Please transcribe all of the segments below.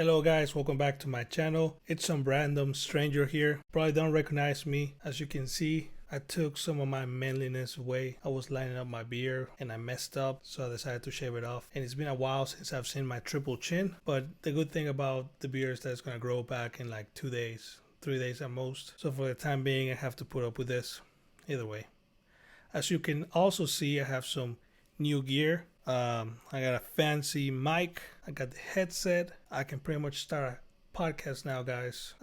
Hello guys, welcome back to my channel. It's some random stranger here. Probably don't recognize me. As you can see, I took some of my manliness away. I was lining up my beard and I messed up, so I decided to shave it off. And it's been a while since I've seen my triple chin, but the good thing about the beard is that it's gonna grow back in like 2 days, 3 days at most. So for the time being, I have to put up with this. Either way. As you can also see, I have some new gear. I got a fancy mic. I got the headset. I can pretty much start a podcast now, guys.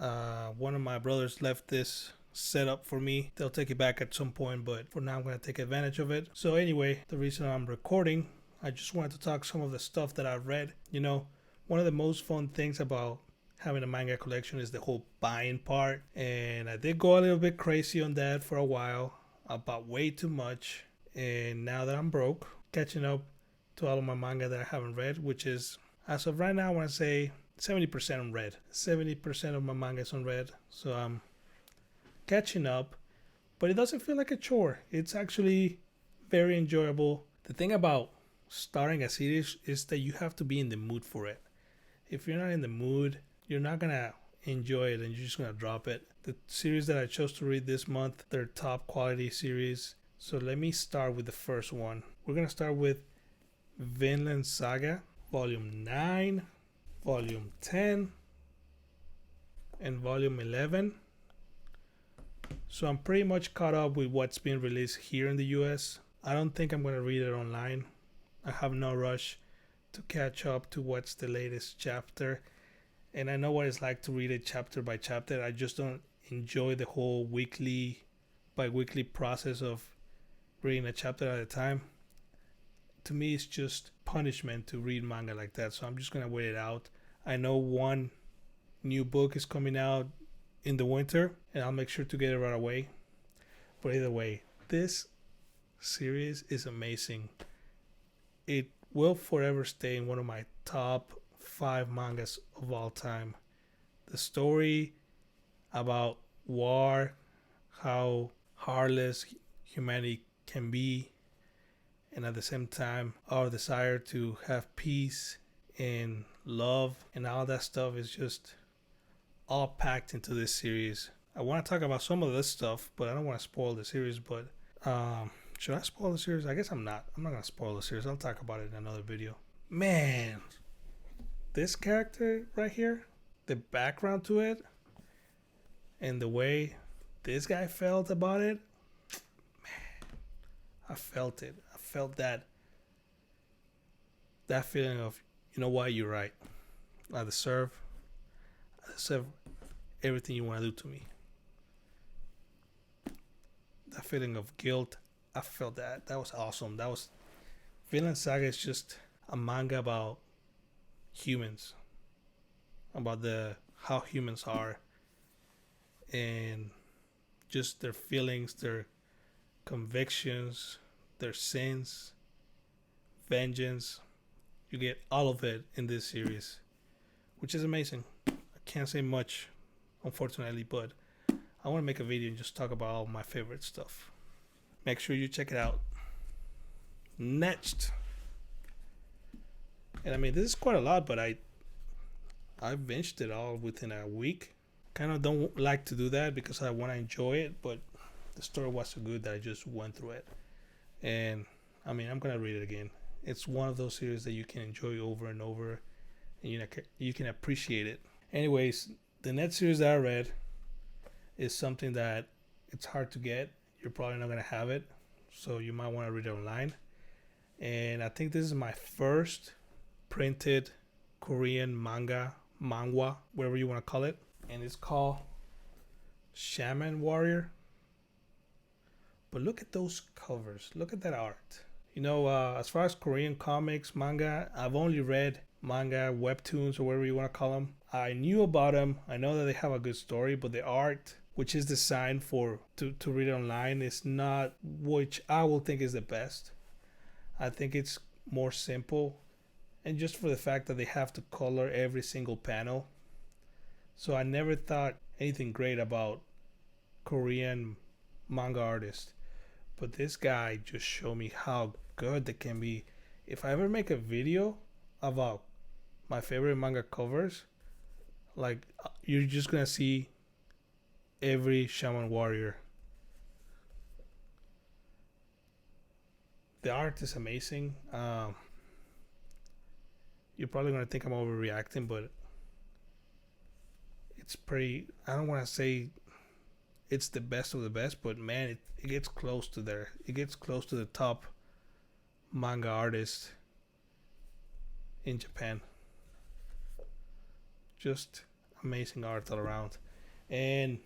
One of my brothers left this set up for me. They'll take it back at some point, but for now I'm going to take advantage of it. So anyway, the reason I'm recording, I just wanted to talk some of the stuff that I've read. You know, one of the most fun things about having a manga collection is the whole buying part. And I did go a little bit crazy on that for a while. I bought way too much. And now that I'm broke, catching up to all of my manga that I haven't read, which is, as of right now, I want to say 70% unread. 70% of my manga is unread, so I'm catching up, but it doesn't feel like a chore. It's actually very enjoyable. The thing about starting a series is that you have to be in the mood for it. If you're not in the mood, you're not gonna enjoy it and you're just gonna drop it. The series that I chose to read this month, they're top quality series. So let me start with the first one. We're gonna start with Vinland Saga, Volume 9, Volume 10, and Volume 11. So I'm pretty much caught up with what's being released here in the US. I don't think I'm going to read it online. I have no rush to catch up to what's the latest chapter. And I know what it's like to read it chapter by chapter. I just don't enjoy the whole bi-weekly process of reading a chapter at a time. To me, it's just punishment to read manga like that, so I'm just gonna wait it out. I know one new book is coming out in the winter, and I'll make sure to get it right away. But either way, this series is amazing. It will forever stay in one of my top 5 mangas of all time. The story about war, how heartless humanity can be, and at the same time our desire to have peace and love and all that stuff is just all packed into this series. I want to talk about some of this stuff, but I don't want to spoil the series. But should I spoil the series? I guess I'm not gonna spoil the series. I'll talk about it in another video. Man, this character right here, the background to it and the way this guy felt about it, I felt it. I felt that feeling of, you know what, you're right. I deserve everything you want to do to me. That feeling of guilt, I felt that. That was awesome. That was Vinland Saga is just a manga about humans, about how humans are, and just their feelings, their convictions, their sins, vengeance. You get all of it in this series, which is amazing. I can't say much, unfortunately, but I want to make a video and just talk about all my favorite stuff. Make sure you check it out. Next, and I mean, this is quite a lot, but I binged it all within a week. Kind of don't like to do that because I want to enjoy it, but the story was so good that I just went through it. And I mean, I'm gonna read it again. It's one of those series that you can enjoy over and over, and you can appreciate it. Anyways, the next series that I read is something that it's hard to get. You're probably not gonna have it, so you might want to read it online. And I think this is my first printed Korean manhwa, whatever you want to call it, and it's called Shaman Warrior. But look at those covers. Look at that art. You know, as far as Korean comics, manga, I've only read manga, webtoons, or whatever you want to call them. I knew about them. I know that they have a good story, but the art, which is designed to read online, is not, which I will think is the best. I think it's more simple, and just for the fact that they have to color every single panel. So I never thought anything great about Korean manga artists. But this guy just showed me how good they can be. If I ever make a video about my favorite manga covers, Like you're just gonna see every Shaman Warrior. The art is amazing. You're probably gonna think I'm overreacting, but it's pretty. I don't want to say it's the best of the best, but man, it gets close to there. It gets close to the top manga artist in Japan. Just amazing art all around, and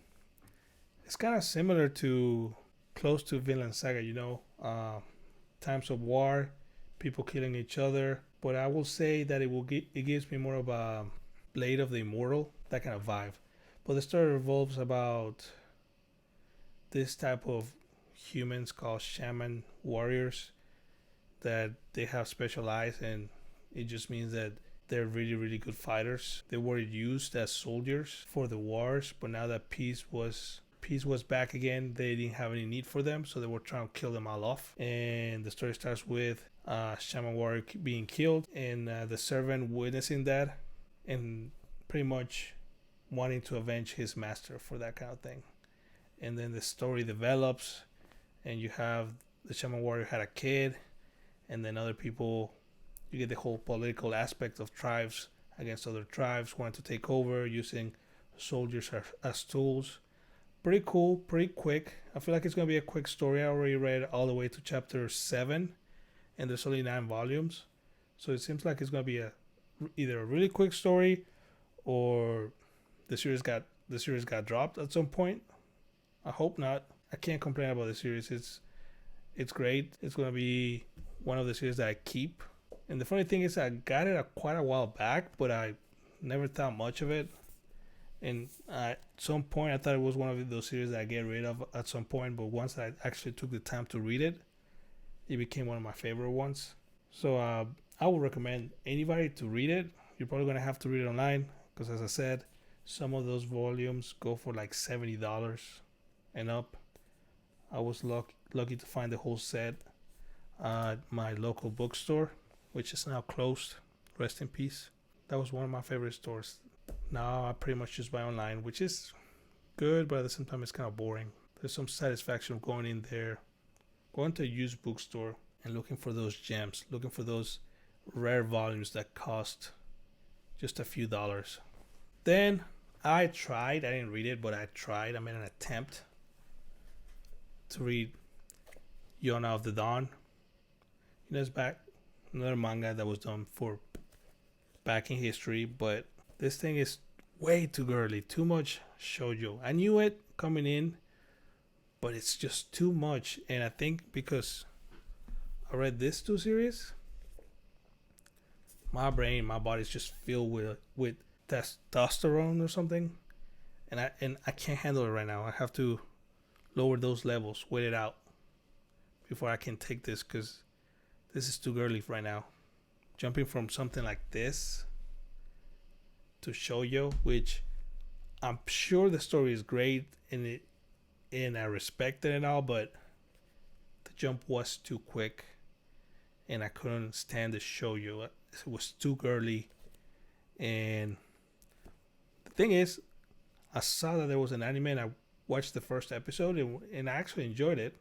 it's kind of similar to close to Vinland Saga. Times of war, people killing each other. But I will say that it gives me more of a Blade of the Immortal, that kind of vibe. But the story revolves about this type of humans called Shaman Warriors that they have special eyes, and it just means that they're really, really good fighters. They were used as soldiers for the wars, but now that peace was back again, they didn't have any need for them, so they were trying to kill them all off. And the story starts with Shaman Warrior being killed, and the servant witnessing that, and pretty much wanting to avenge his master for that kind of thing. And then the story develops, and you have the Shaman Warrior had a kid, and then other people. You get the whole political aspect of tribes against other tribes wanting to take over, using soldiers as tools. Pretty cool, pretty quick. I feel like it's going to be a quick story. I already read all the way to chapter 7, and there's only 9 volumes. So it seems like it's going to be either a really quick story, or the series got dropped at some point. I hope not. I can't complain about the series. It's great. It's going to be one of the series that I keep. And the funny thing is, I got it quite a while back, but I never thought much of it. And at some point, I thought it was one of those series that I get rid of at some point. But once I actually took the time to read it, it became one of my favorite ones. So I would recommend anybody to read it. You're probably going to have to read it online, because as I said, some of those volumes go for like $70 and up. I was lucky to find the whole set at my local bookstore, which is now closed. Rest in peace. That was one of my favorite stores. Now I pretty much just buy online, which is good, but at the same time it's kind of boring. There's some satisfaction of going in there, going to a used bookstore and looking for those gems, looking for those rare volumes that cost just a few dollars. Then I didn't read it, but I made an attempt to read Yona of the Dawn. It's back, another manga that was done for back in history, but this thing is way too girly, too much shoujo. I knew it coming in, but it's just too much. And I think because I read this 2 series, my body's just filled with testosterone or something, and I can't handle it right now. I have to lower those levels, wait it out before I can take this, because this is too girly right now. Jumping from something like this to shoujo, which I'm sure the story is great and I respect it and all, but the jump was too quick, and I couldn't stand the shoujo. It was too girly, and the thing is, I saw that there was an anime, and I watched the first episode, and I actually enjoyed it.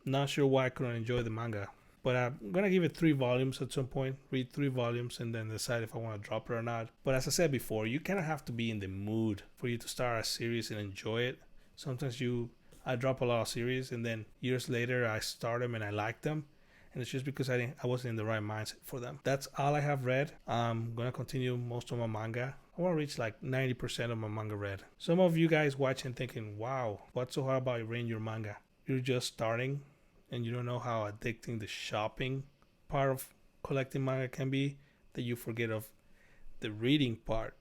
Not sure why I couldn't enjoy the manga. But I'm going to give it 3 volumes at some point. Read 3 volumes and then decide if I want to drop it or not. But as I said before, you kind of have to be in the mood for you to start a series and enjoy it. Sometimes I drop a lot of series, and then years later I start them and I like them. And it's just because I wasn't in the right mindset for them. That's all I have read. I'm going to continue most of my manga. I want to reach like 90% of my manga read. Some of you guys watching thinking, wow, what's so hard about reading your manga? You're just starting, and you don't know how addicting the shopping part of collecting manga can be, that you forget of the reading part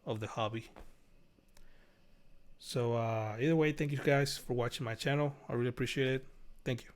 of the hobby. So either way, thank you guys for watching my channel. I really appreciate it. Thank you.